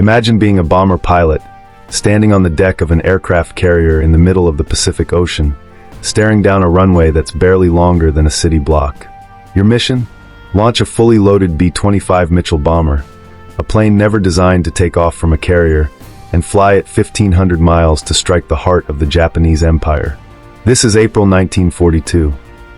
Imagine being a bomber pilot, standing on the deck of an aircraft carrier in the middle of the Pacific Ocean, staring down a runway that's barely longer than a city block. Your mission? Launch a fully loaded B-25 Mitchell bomber, a plane never designed to take off from a carrier, and fly at 1,500 miles to strike the heart of the Japanese Empire. This is April 1942.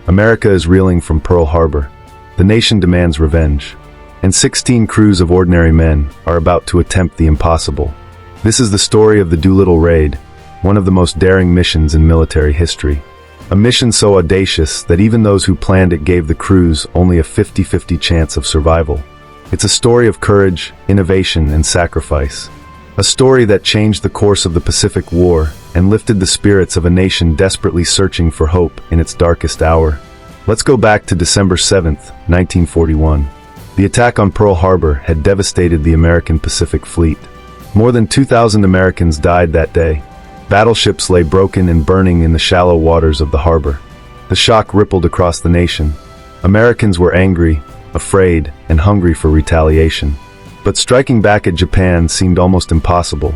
America is reeling from Pearl Harbor. The nation demands revenge. And 16 crews of ordinary men are about to attempt the impossible. This is the story of the Doolittle Raid, one of the most daring missions in military history. A mission so audacious that even those who planned it gave the crews only a 50-50 chance of survival. It's a story of courage, innovation, and sacrifice. A story that changed the course of the Pacific War and lifted the spirits of a nation desperately searching for hope in its darkest hour. Let's go back to December 7, 1941. The attack on Pearl Harbor had devastated the American Pacific Fleet. More than 2,000 Americans died that day. Battleships lay broken and burning in the shallow waters of the harbor. The shock rippled across the nation. Americans were angry, afraid, and hungry for retaliation. But striking back at Japan seemed almost impossible.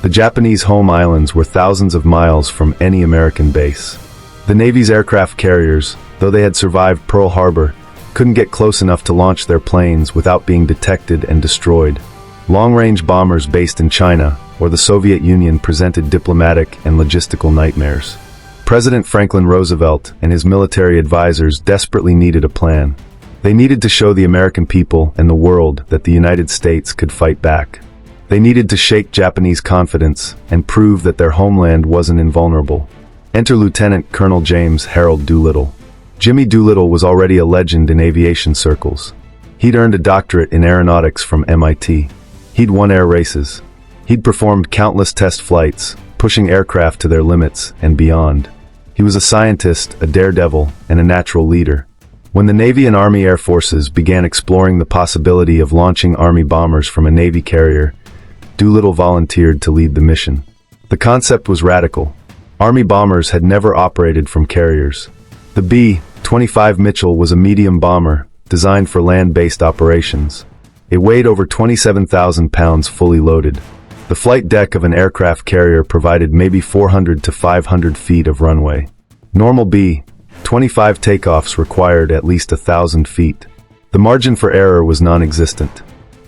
The Japanese home islands were thousands of miles from any American base. The Navy's aircraft carriers, though they had survived Pearl Harbor, couldn't get close enough to launch their planes without being detected and destroyed. Long-range bombers based in China or the Soviet Union presented diplomatic and logistical nightmares. President Franklin Roosevelt and his military advisors desperately needed a plan. They needed to show the American people and the world that the United States could fight back. They needed to shake Japanese confidence and prove that their homeland wasn't invulnerable. Enter Lieutenant Colonel James Harold Doolittle. Jimmy Doolittle was already a legend in aviation circles. He'd earned a doctorate in aeronautics from MIT. He'd won air races. He'd performed countless test flights, pushing aircraft to their limits and beyond. He was a scientist, a daredevil, and a natural leader. When the Navy and Army Air Forces began exploring the possibility of launching Army bombers from a Navy carrier, Doolittle volunteered to lead the mission. The concept was radical. Army bombers had never operated from carriers. The B-25 Mitchell was a medium bomber designed for land-based operations. It weighed over 27,000 pounds fully loaded. The flight deck of an aircraft carrier provided maybe 400 to 500 feet of runway. Normal B-25 takeoffs required at least 1,000 feet. The margin for error was non-existent.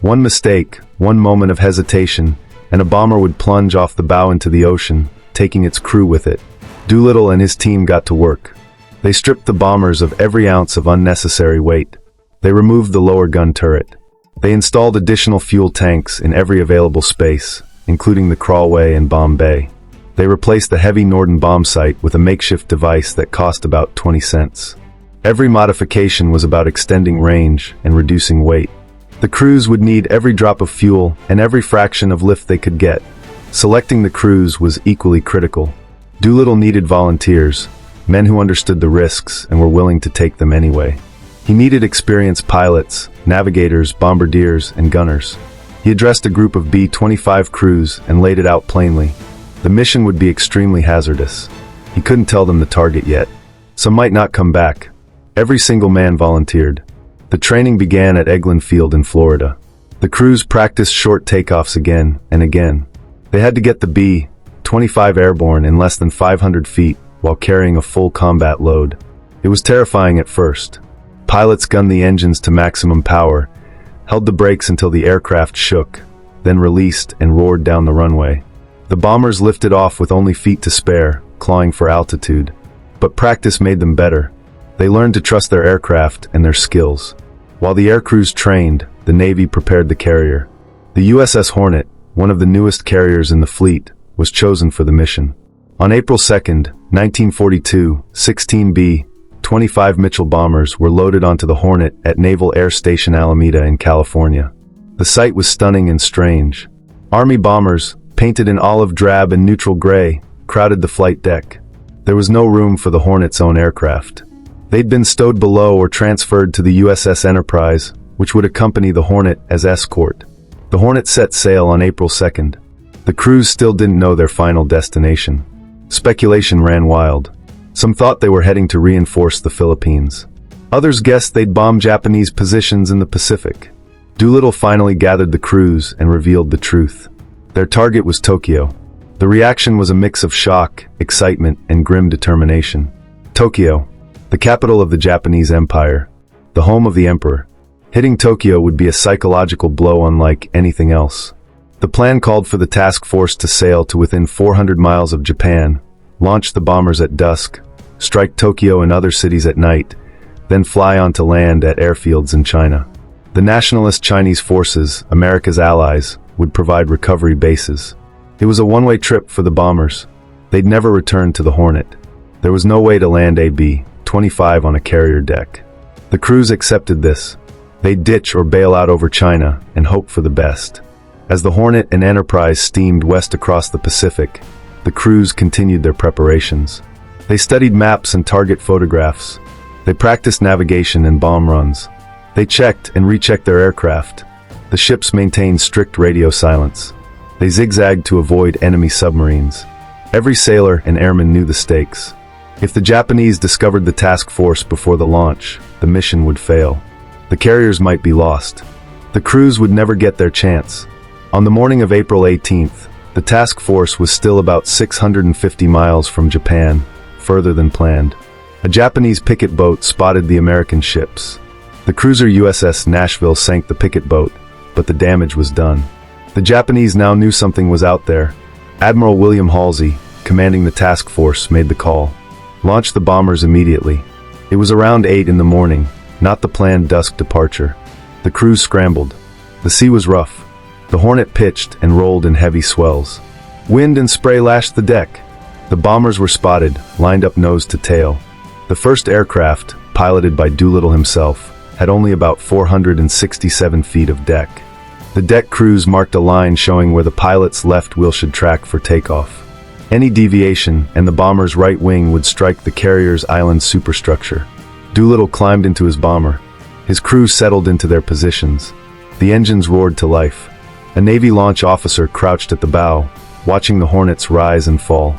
One mistake, one moment of hesitation, and a bomber would plunge off the bow into the ocean, taking its crew with it. Doolittle and his team got to work. They stripped the bombers of every ounce of unnecessary weight. They removed the lower gun turret. They installed additional fuel tanks in every available space, including the crawlway and bomb bay. They replaced the heavy Norden bomb sight with a makeshift device that cost about 20 cents. Every modification was about extending range and reducing weight. The crews would need every drop of fuel and every fraction of lift they could get. Selecting the crews was equally critical. Doolittle needed volunteers, men who understood the risks and were willing to take them anyway. He needed experienced pilots, navigators, bombardiers, and gunners. He addressed a group of B-25 crews and laid it out plainly. The mission would be extremely hazardous. He couldn't tell them the target yet. Some might not come back. Every single man volunteered. The training began at Eglin Field in Florida. The crews practiced short takeoffs again and again. They had to get the B-25 airborne in less than 500 feet while carrying a full combat load. It was terrifying at first. Pilots gunned the engines to maximum power, held the brakes until the aircraft shook, then released and roared down the runway. The bombers lifted off with only feet to spare, clawing for altitude. But practice made them better. They learned to trust their aircraft and their skills. While the air crews trained, the Navy prepared the carrier. The USS Hornet, one of the newest carriers in the fleet, was chosen for the mission. On April 2, 1942, 16 B-25 Mitchell bombers were loaded onto the Hornet at Naval Air Station Alameda in California. The sight was stunning and strange. Army bombers, painted in olive drab and neutral gray, crowded the flight deck. There was no room for the Hornet's own aircraft. They'd been stowed below or transferred to the USS Enterprise, which would accompany the Hornet as escort. The Hornet set sail on April 2nd. The crews still didn't know their final destination. Speculation ran wild. Some thought they were heading to reinforce the Philippines. Others guessed they'd bomb Japanese positions in the Pacific. Doolittle finally gathered the crews and revealed the truth. Their target was Tokyo. The reaction was a mix of shock, excitement, and grim determination. Tokyo, the capital of the Japanese Empire, the home of the emperor. Hitting Tokyo would be a psychological blow unlike anything else. The plan called for the task force to sail to within 400 miles of Japan, launch the bombers at dusk, strike Tokyo and other cities at night, then fly onto land at airfields in China. The nationalist Chinese forces, America's allies, would provide recovery bases. It was a one-way trip for the bombers. They'd never return to the Hornet. There was no way to land a B-25 on a carrier deck. The crews accepted this. They'd ditch or bail out over China and hope for the best. As the Hornet and Enterprise steamed west across the Pacific, the crews continued their preparations. They studied maps and target photographs. They practiced navigation and bomb runs. They checked and rechecked their aircraft. The ships maintained strict radio silence. They zigzagged to avoid enemy submarines. Every sailor and airman knew the stakes. If the Japanese discovered the task force before the launch, the mission would fail. The carriers might be lost. The crews would never get their chance. On the morning of April 18th, the task force was still about 650 miles from Japan, further than planned. A Japanese picket boat spotted the American ships. The cruiser USS Nashville sank the picket boat, but the damage was done. The Japanese now knew something was out there. Admiral William Halsey, commanding the task force, made the call. Launch the bombers immediately. It was around 8 in the morning, not the planned dusk departure. The crews scrambled. The sea was rough. The Hornet pitched and rolled in heavy swells. Wind and spray lashed the deck. The bombers were spotted, lined up nose to tail. The first aircraft, piloted by Doolittle himself, had only about 467 feet of deck. The deck crews marked a line showing where the pilot's left wheel should track for takeoff. Any deviation, and the bomber's right wing would strike the carrier's island superstructure. Doolittle climbed into his bomber. His crew settled into their positions. The engines roared to life. A Navy launch officer crouched at the bow, watching the Hornets rise and fall.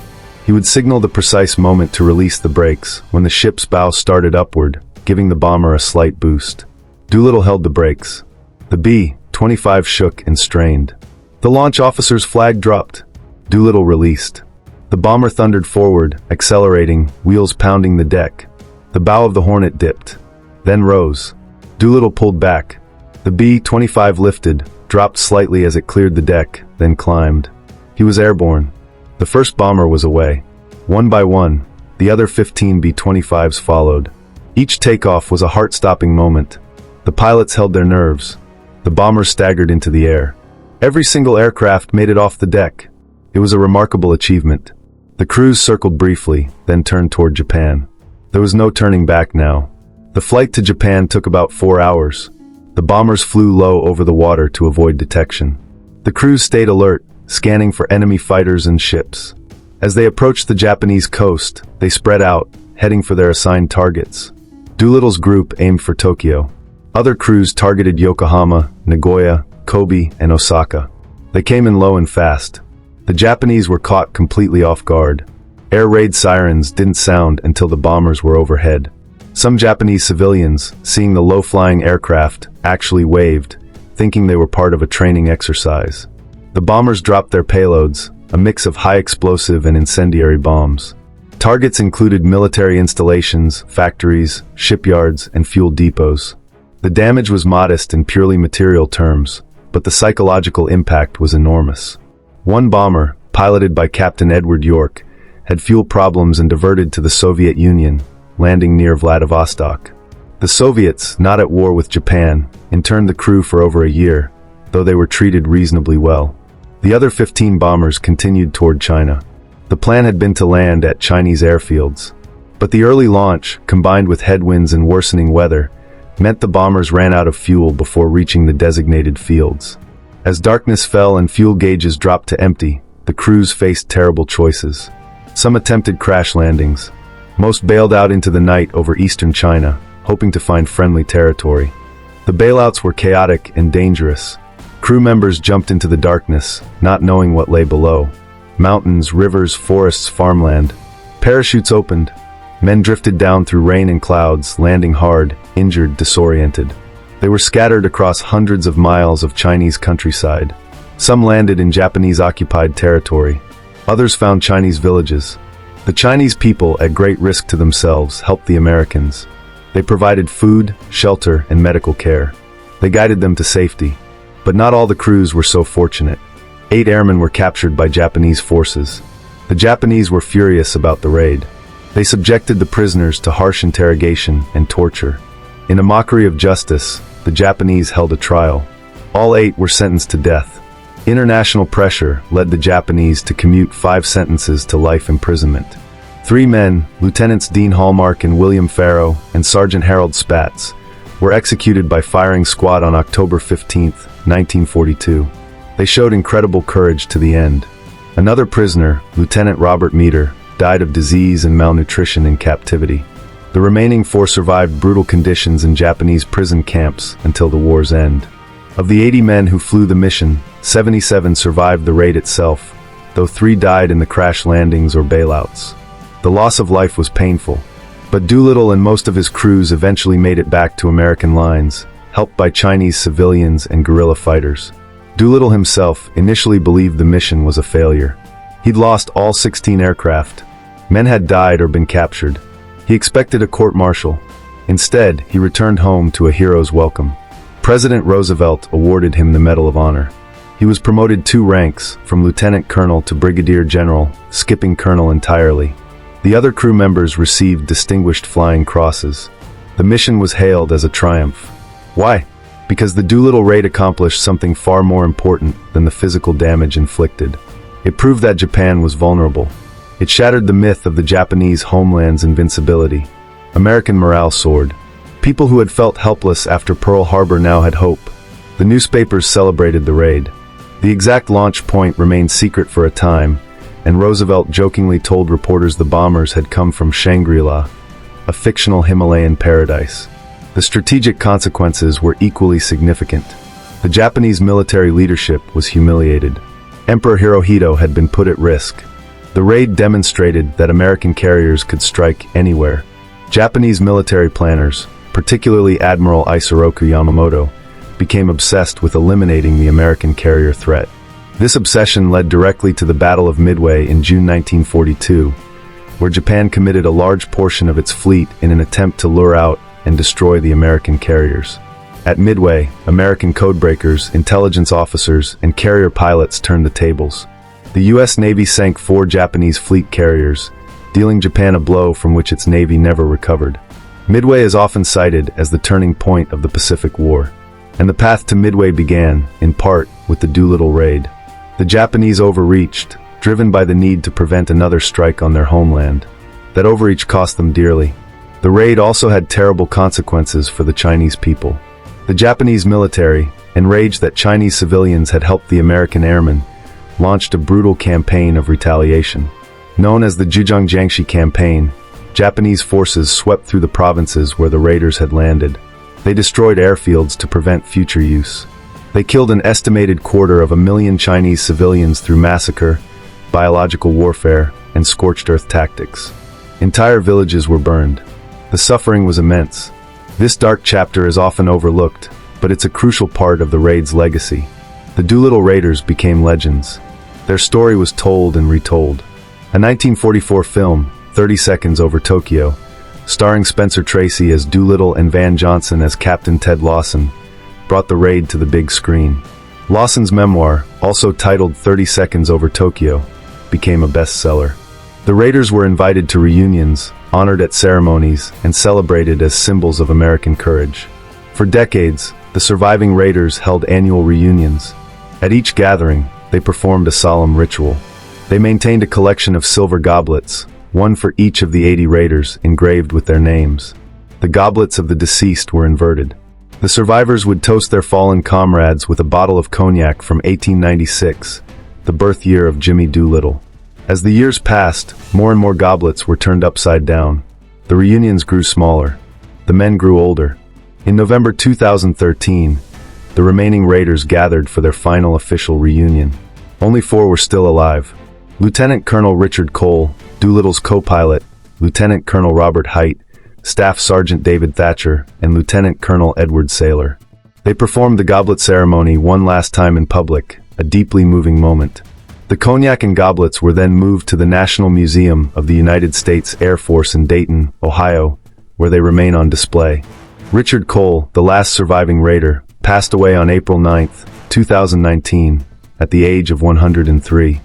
He would signal the precise moment to release the brakes when the ship's bow started upward, giving the bomber a slight boost. Doolittle held the brakes. The B-25 shook and strained. The launch officer's flag dropped. Doolittle released. The bomber thundered forward, accelerating, wheels pounding the deck. The bow of the Hornet dipped, then rose. Doolittle pulled back. The B-25 lifted, dropped slightly as it cleared the deck, then climbed. He was airborne. The first bomber was away. One by one, the other 15 B-25s followed. Each takeoff was a heart-stopping moment. The pilots held their nerves. The bombers staggered into the air. Every single aircraft made it off the deck. It was a remarkable achievement. The crews circled briefly, then turned toward Japan. There was no turning back now. The flight to Japan took about 4 hours. The bombers flew low over the water to avoid detection. The crews stayed alert, scanning for enemy fighters and ships. As they approached the Japanese coast, they spread out, heading for their assigned targets. Doolittle's group aimed for Tokyo. Other crews targeted Yokohama, Nagoya, Kobe, and Osaka. They came in low and fast. The Japanese were caught completely off guard. Air raid sirens didn't sound until the bombers were overhead. Some Japanese civilians, seeing the low-flying aircraft, actually waved, thinking they were part of a training exercise. The bombers dropped their payloads, a mix of high-explosive and incendiary bombs. Targets included military installations, factories, shipyards, and fuel depots. The damage was modest in purely material terms, but the psychological impact was enormous. One bomber, piloted by Captain Edward York, had fuel problems and diverted to the Soviet Union, landing near Vladivostok. The Soviets, not at war with Japan, interned the crew for over a year, though they were treated reasonably well. The other 15 bombers continued toward China. The plan had been to land at Chinese airfields. But the early launch, combined with headwinds and worsening weather, meant the bombers ran out of fuel before reaching the designated fields. As darkness fell and fuel gauges dropped to empty, the crews faced terrible choices. Some attempted crash landings. Most bailed out into the night over eastern China, hoping to find friendly territory. The bailouts were chaotic and dangerous. Crew members jumped into the darkness, not knowing what lay below. Mountains, rivers, forests, farmland. Parachutes opened. Men drifted down through rain and clouds, landing hard, injured, disoriented. They were scattered across hundreds of miles of Chinese countryside. Some landed in Japanese-occupied territory. Others found Chinese villages. The Chinese people, at great risk to themselves, helped the Americans. They provided food, shelter, and medical care. They guided them to safety. But not all the crews were so fortunate. 8 airmen were captured by Japanese forces. The Japanese were furious about the raid. They subjected the prisoners to harsh interrogation and torture. In a mockery of justice, the Japanese held a trial. All 8 were sentenced to death. International pressure led the Japanese to commute 5 sentences to life imprisonment. 3 men, Lieutenants Dean Hallmark and William Farrow, and Sergeant Harold Spatz, were executed by firing squad on October 15, 1942. They showed incredible courage to the end. Another prisoner, Lieutenant Robert Meader, died of disease and malnutrition in captivity. The remaining 4 survived brutal conditions in Japanese prison camps until the war's end. Of the 80 men who flew the mission, 77 survived the raid itself, though 3 died in the crash landings or bailouts. The loss of life was painful, but Doolittle and most of his crews eventually made it back to American lines, helped by Chinese civilians and guerrilla fighters. Doolittle himself initially believed the mission was a failure. He'd lost all 16 aircraft. Men had died or been captured. He expected a court-martial. Instead, he returned home to a hero's welcome. President Roosevelt awarded him the Medal of Honor. He was promoted 2 ranks, from lieutenant colonel to brigadier general, skipping colonel entirely. The other crew members received distinguished flying crosses. The mission was hailed as a triumph. Why? Because the Doolittle Raid accomplished something far more important than the physical damage inflicted. It proved that Japan was vulnerable. It shattered the myth of the Japanese homeland's invincibility. American morale soared. People who had felt helpless after Pearl Harbor now had hope. The newspapers celebrated the raid. The exact launch point remained secret for a time, and Roosevelt jokingly told reporters the bombers had come from Shangri-La, a fictional Himalayan paradise. The strategic consequences were equally significant. The Japanese military leadership was humiliated. Emperor Hirohito had been put at risk. The raid demonstrated that American carriers could strike anywhere. Japanese military planners, particularly Admiral Isoroku Yamamoto, became obsessed with eliminating the American carrier threat. This obsession led directly to the Battle of Midway in June 1942, where Japan committed a large portion of its fleet in an attempt to lure out and destroy the American carriers. At Midway, American codebreakers, intelligence officers, and carrier pilots turned the tables. The U.S. Navy sank 4 Japanese fleet carriers, dealing Japan a blow from which its Navy never recovered. Midway is often cited as the turning point of the Pacific War, and the path to Midway began, in part, with the Doolittle Raid. The Japanese overreached, driven by the need to prevent another strike on their homeland. That overreach cost them dearly. The raid also had terrible consequences for the Chinese people. The Japanese military, enraged that Chinese civilians had helped the American airmen, launched a brutal campaign of retaliation. Known as the Zhejiang-Jiangxi Campaign, Japanese forces swept through the provinces where the raiders had landed. They destroyed airfields to prevent future use. They killed an estimated 250,000 Chinese civilians through massacre, biological warfare, and scorched earth tactics. Entire villages were burned. The suffering was immense. This dark chapter is often overlooked, but it's a crucial part of the raid's legacy. The Doolittle Raiders became legends. Their story was told and retold. A 1944 film, 30 Seconds Over Tokyo, starring Spencer Tracy as Doolittle and Van Johnson as Captain Ted Lawson, brought the raid to the big screen. Lawson's memoir, also titled 30 Seconds Over Tokyo, became a bestseller. The raiders were invited to reunions, honored at ceremonies, and celebrated as symbols of American courage. For decades, the surviving raiders held annual reunions. At each gathering, they performed a solemn ritual. They maintained a collection of silver goblets, one for each of the 80 raiders, engraved with their names. The goblets of the deceased were inverted. The survivors would toast their fallen comrades with a bottle of cognac from 1896, the birth year of Jimmy Doolittle. As the years passed, more and more goblets were turned upside down. The reunions grew smaller. The men grew older. In November 2013, the remaining raiders gathered for their final official reunion. Only 4 were still alive. Lieutenant Colonel Richard Cole, Doolittle's co-pilot, Lieutenant Colonel Robert Height, Staff Sergeant David Thatcher, and Lieutenant Colonel Edward Saylor. They performed the goblet ceremony one last time in public, a deeply moving moment. The cognac and goblets were then moved to the National Museum of the United States Air Force in Dayton, Ohio, where they remain on display. Richard Cole, the last surviving Raider, passed away on April 9, 2019, at the age of 103.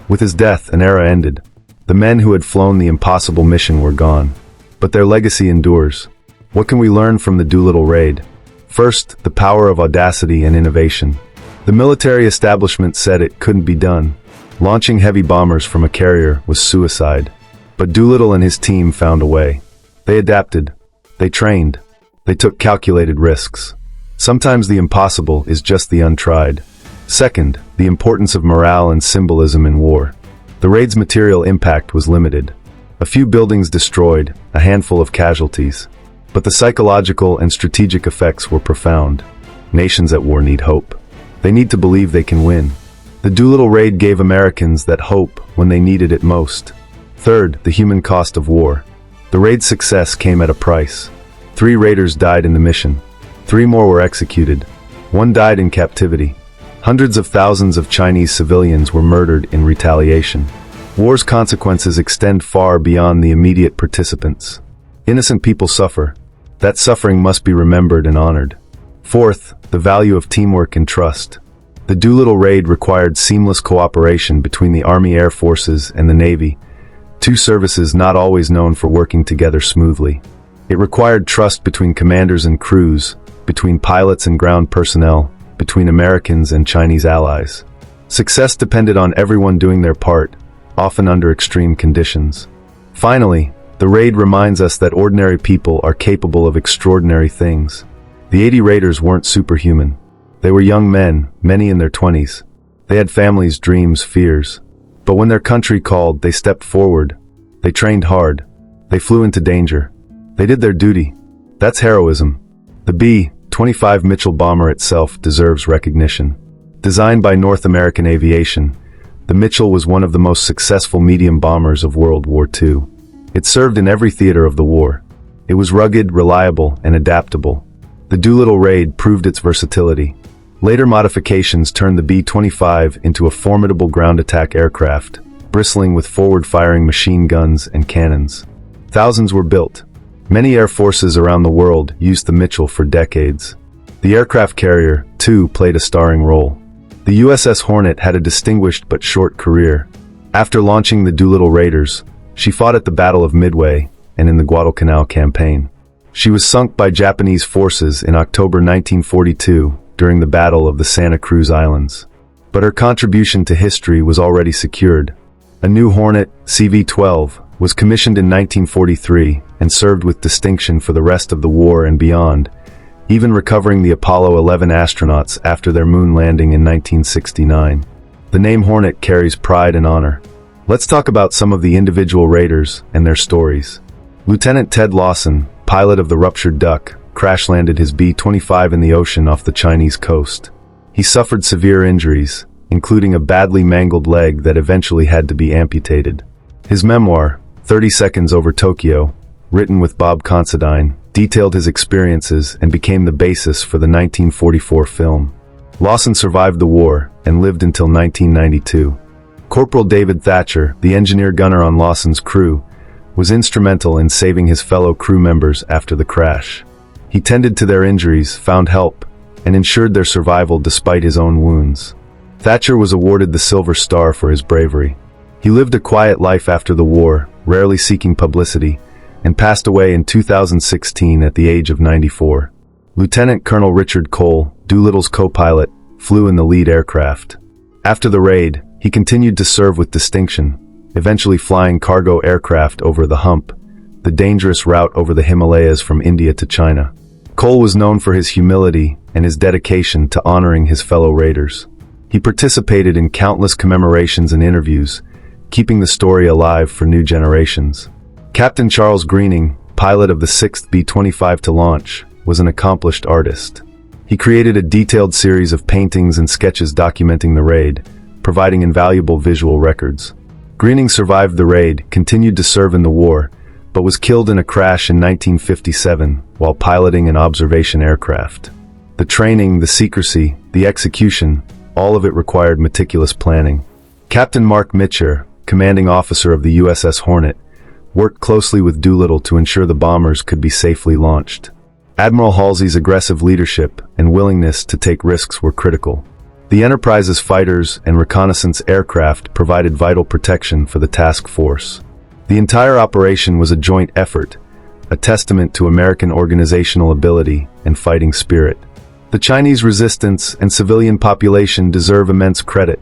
With his death, an era ended. The men who had flown the impossible mission were gone. But their legacy endures. What can we learn from the Doolittle Raid? First, the power of audacity and innovation. The military establishment said it couldn't be done. Launching heavy bombers from a carrier was suicide. But Doolittle and his team found a way. They adapted. They trained. They took calculated risks. Sometimes the impossible is just the untried. Second, the importance of morale and symbolism in war. The raid's material impact was limited. A few buildings destroyed, a handful of casualties. But the psychological and strategic effects were profound. Nations at war need hope. They need to believe they can win. The Doolittle Raid gave Americans that hope when they needed it most. Third, the human cost of war. The raid's success came at a price. 3 raiders died in the mission. 3 more were executed. 1 died in captivity. Hundreds of thousands of Chinese civilians were murdered in retaliation. War's consequences extend far beyond the immediate participants. Innocent people suffer. That suffering must be remembered and honored. Fourth, the value of teamwork and trust. The Doolittle Raid required seamless cooperation between the Army Air Forces and the Navy, 2 services not always known for working together smoothly. It required trust between commanders and crews, between pilots and ground personnel, between Americans and Chinese allies. Success depended on everyone doing their part, often under extreme conditions. Finally, the raid reminds us that ordinary people are capable of extraordinary things. The 80 raiders weren't superhuman. They were young men, many in their 20s. They had families, dreams, fears. But when their country called, they stepped forward. They trained hard. They flew into danger. They did their duty. That's heroism. The B-25 Mitchell bomber itself deserves recognition. Designed by North American Aviation, the Mitchell was one of the most successful medium bombers of World War II. It served in every theater of the war. It was rugged, reliable, and adaptable. The Doolittle Raid proved its versatility. Later modifications turned the B-25 into a formidable ground attack aircraft, bristling with forward-firing machine guns and cannons. Thousands were built. Many air forces around the world used the Mitchell for decades. The aircraft carrier, too, played a starring role. The USS Hornet had a distinguished but short career. After launching the Doolittle Raiders, she fought at the Battle of Midway and in the Guadalcanal campaign. She was sunk by Japanese forces in October 1942 during the Battle of the Santa Cruz Islands. But her contribution to history was already secured. A new Hornet, CV-12, was commissioned in 1943 and served with distinction for the rest of the war and beyond, even recovering the Apollo 11 astronauts after their moon landing in 1969. The name Hornet carries pride and honor. Let's talk about some of the individual raiders and their stories. Lieutenant Ted Lawson, pilot of the Ruptured Duck, crash-landed his B-25 in the ocean off the Chinese coast. He suffered severe injuries, including a badly mangled leg that eventually had to be amputated. His memoir, 30 Seconds Over Tokyo, written with Bob Considine, detailed his experiences and became the basis for the 1944 film. Lawson survived the war and lived until 1992. Corporal David Thatcher, the engineer-gunner on Lawson's crew, was instrumental in saving his fellow crew members after the crash. He tended to their injuries, found help, and ensured their survival despite his own wounds. Thatcher was awarded the Silver Star for his bravery. He lived a quiet life after the war, rarely seeking publicity, and passed away in 2016 at the age of 94. Lieutenant Colonel Richard Cole, Doolittle's co-pilot, flew in the lead aircraft. After the raid, he continued to serve with distinction, eventually flying cargo aircraft over the Hump, the dangerous route over the Himalayas from India to China. Cole was known for his humility and his dedication to honoring his fellow raiders. He participated in countless commemorations and interviews, keeping the story alive for new generations. Captain Charles Greening, pilot of the 6th B-25 to launch, was an accomplished artist. He created a detailed series of paintings and sketches documenting the raid, providing invaluable visual records. Greening survived the raid, continued to serve in the war, but was killed in a crash in 1957 while piloting an observation aircraft. The training, the secrecy, the execution, all of it required meticulous planning. Captain Mark Mitcher, commanding officer of the USS Hornet, worked closely with Doolittle to ensure the bombers could be safely launched. Admiral Halsey's aggressive leadership and willingness to take risks were critical. The Enterprise's fighters and reconnaissance aircraft provided vital protection for the task force. The entire operation was a joint effort, a testament to American organizational ability and fighting spirit. The Chinese resistance and civilian population deserve immense credit.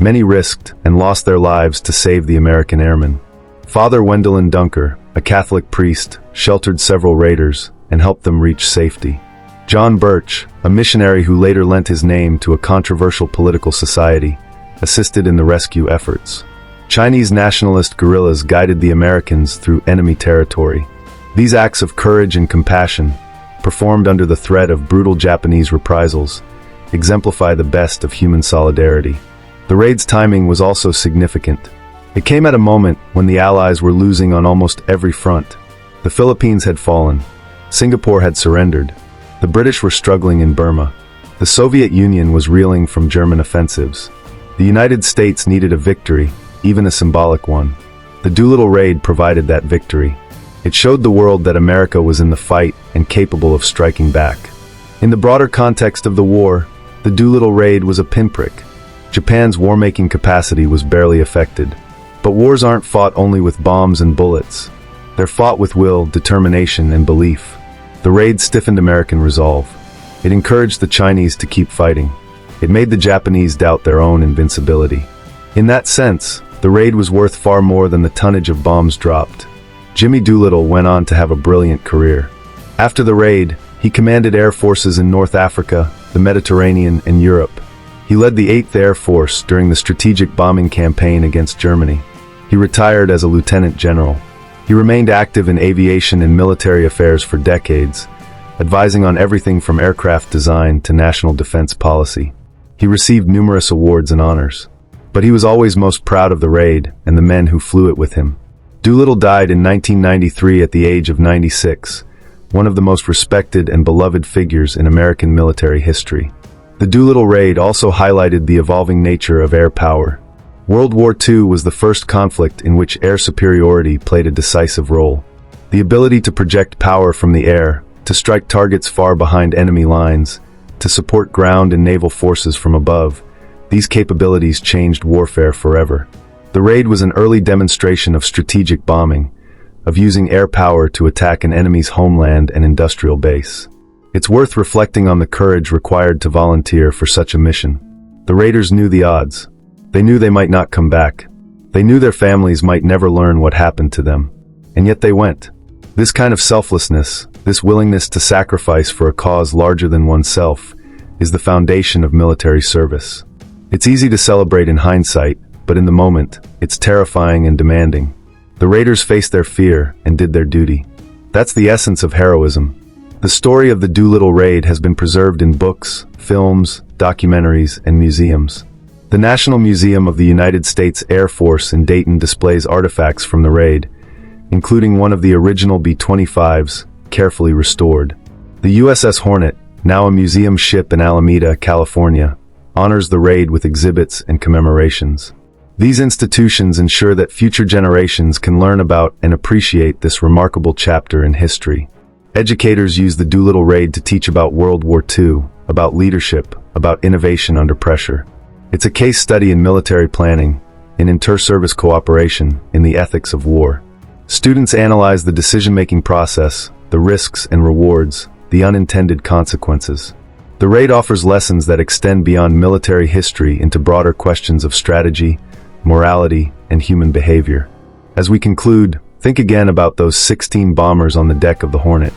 Many risked and lost their lives to save the American airmen. Father Wendelin Dunker, a Catholic priest, sheltered several raiders and helped them reach safety. John Birch, a missionary who later lent his name to a controversial political society, assisted in the rescue efforts. Chinese nationalist guerrillas guided the Americans through enemy territory. These acts of courage and compassion, performed under the threat of brutal Japanese reprisals, exemplify the best of human solidarity. The raid's timing was also significant. It came at a moment when the Allies were losing on almost every front. The Philippines had fallen. Singapore had surrendered. The British were struggling in Burma. The Soviet Union was reeling from German offensives. The United States needed a victory, even a symbolic one. The Doolittle Raid provided that victory. It showed the world that America was in the fight and capable of striking back. In the broader context of the war, the Doolittle Raid was a pinprick. Japan's war-making capacity was barely affected. But wars aren't fought only with bombs and bullets. They're fought with will, determination, and belief. The raid stiffened American resolve. It encouraged the Chinese to keep fighting. It made the Japanese doubt their own invincibility. In that sense, the raid was worth far more than the tonnage of bombs dropped. Jimmy Doolittle went on to have a brilliant career. After the raid, he commanded air forces in North Africa, the Mediterranean, and Europe. He led the 8th Air Force during the strategic bombing campaign against Germany. He retired as a lieutenant general. He remained active in aviation and military affairs for decades, advising on everything from aircraft design to national defense policy. He received numerous awards and honors. But he was always most proud of the raid and the men who flew it with him. Doolittle died in 1993 at the age of 96, one of the most respected and beloved figures in American military history. The Doolittle Raid also highlighted the evolving nature of air power. World War II was the first conflict in which air superiority played a decisive role. The ability to project power from the air, to strike targets far behind enemy lines, to support ground and naval forces from above, these capabilities changed warfare forever. The raid was an early demonstration of strategic bombing, of using air power to attack an enemy's homeland and industrial base. It's worth reflecting on the courage required to volunteer for such a mission. The raiders knew the odds. They knew they might not come back. They knew their families might never learn what happened to them. And yet they went. This kind of selflessness, this willingness to sacrifice for a cause larger than oneself, is the foundation of military service. It's easy to celebrate in hindsight, but in the moment, it's terrifying and demanding. The raiders faced their fear and did their duty. That's the essence of heroism. The story of the Doolittle Raid has been preserved in books, films, documentaries, and museums. The National Museum of the United States Air Force in Dayton displays artifacts from the raid, including one of the original B-25s, carefully restored. The USS Hornet, now a museum ship in Alameda, California, honors the raid with exhibits and commemorations. These institutions ensure that future generations can learn about and appreciate this remarkable chapter in history. Educators use the Doolittle Raid to teach about World War II, about leadership, about innovation under pressure. It's a case study in military planning, in inter-service cooperation, in the ethics of war. Students analyze the decision-making process, the risks and rewards, the unintended consequences. The raid offers lessons that extend beyond military history into broader questions of strategy, morality, and human behavior. As we conclude, think again about those 16 bombers on the deck of the Hornet.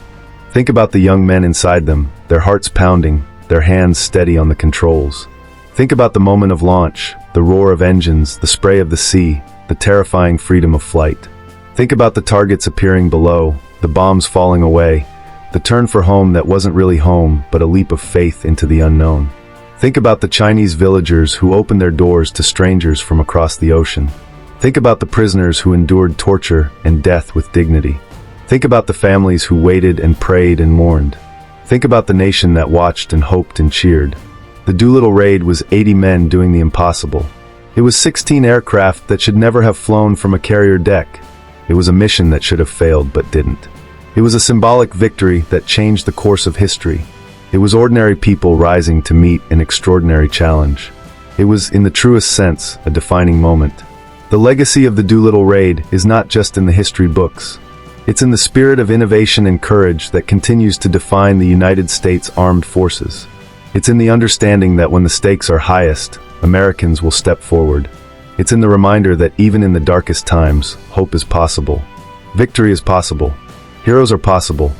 Think about the young men inside them, their hearts pounding, their hands steady on the controls. Think about the moment of launch, the roar of engines, the spray of the sea, the terrifying freedom of flight. Think about the targets appearing below, the bombs falling away, the turn for home that wasn't really home, but a leap of faith into the unknown. Think about the Chinese villagers who opened their doors to strangers from across the ocean. Think about the prisoners who endured torture and death with dignity. Think about the families who waited and prayed and mourned. Think about the nation that watched and hoped and cheered. The Doolittle Raid was 80 men doing the impossible. It was 16 aircraft that should never have flown from a carrier deck. It was a mission that should have failed but didn't. It was a symbolic victory that changed the course of history. It was ordinary people rising to meet an extraordinary challenge. It was, in the truest sense, a defining moment. The legacy of the Doolittle Raid is not just in the history books. It's in the spirit of innovation and courage that continues to define the United States Armed Forces. It's in the understanding that when the stakes are highest, Americans will step forward. It's in the reminder that even in the darkest times, hope is possible. Victory is possible. Heroes are possible.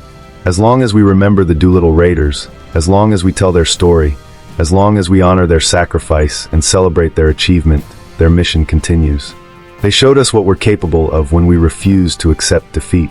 As long as we remember the Doolittle Raiders, as long as we tell their story, as long as we honor their sacrifice and celebrate their achievement, their mission continues. They showed us what we're capable of when we refuse to accept defeat.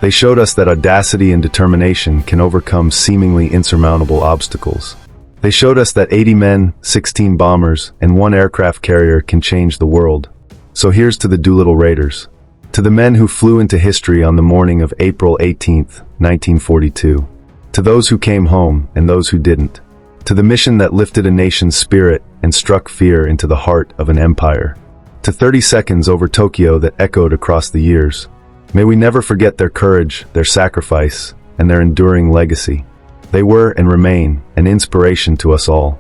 They showed us that audacity and determination can overcome seemingly insurmountable obstacles. They showed us that 80 men, 16 bombers, and 1 aircraft carrier can change the world. So here's to the Doolittle Raiders. To the men who flew into history on the morning of April 18, 1942. To those who came home and those who didn't. To the mission that lifted a nation's spirit and struck fear into the heart of an empire. To 30 seconds over Tokyo that echoed across the years. May we never forget their courage, their sacrifice, and their enduring legacy. They were and remain an inspiration to us all.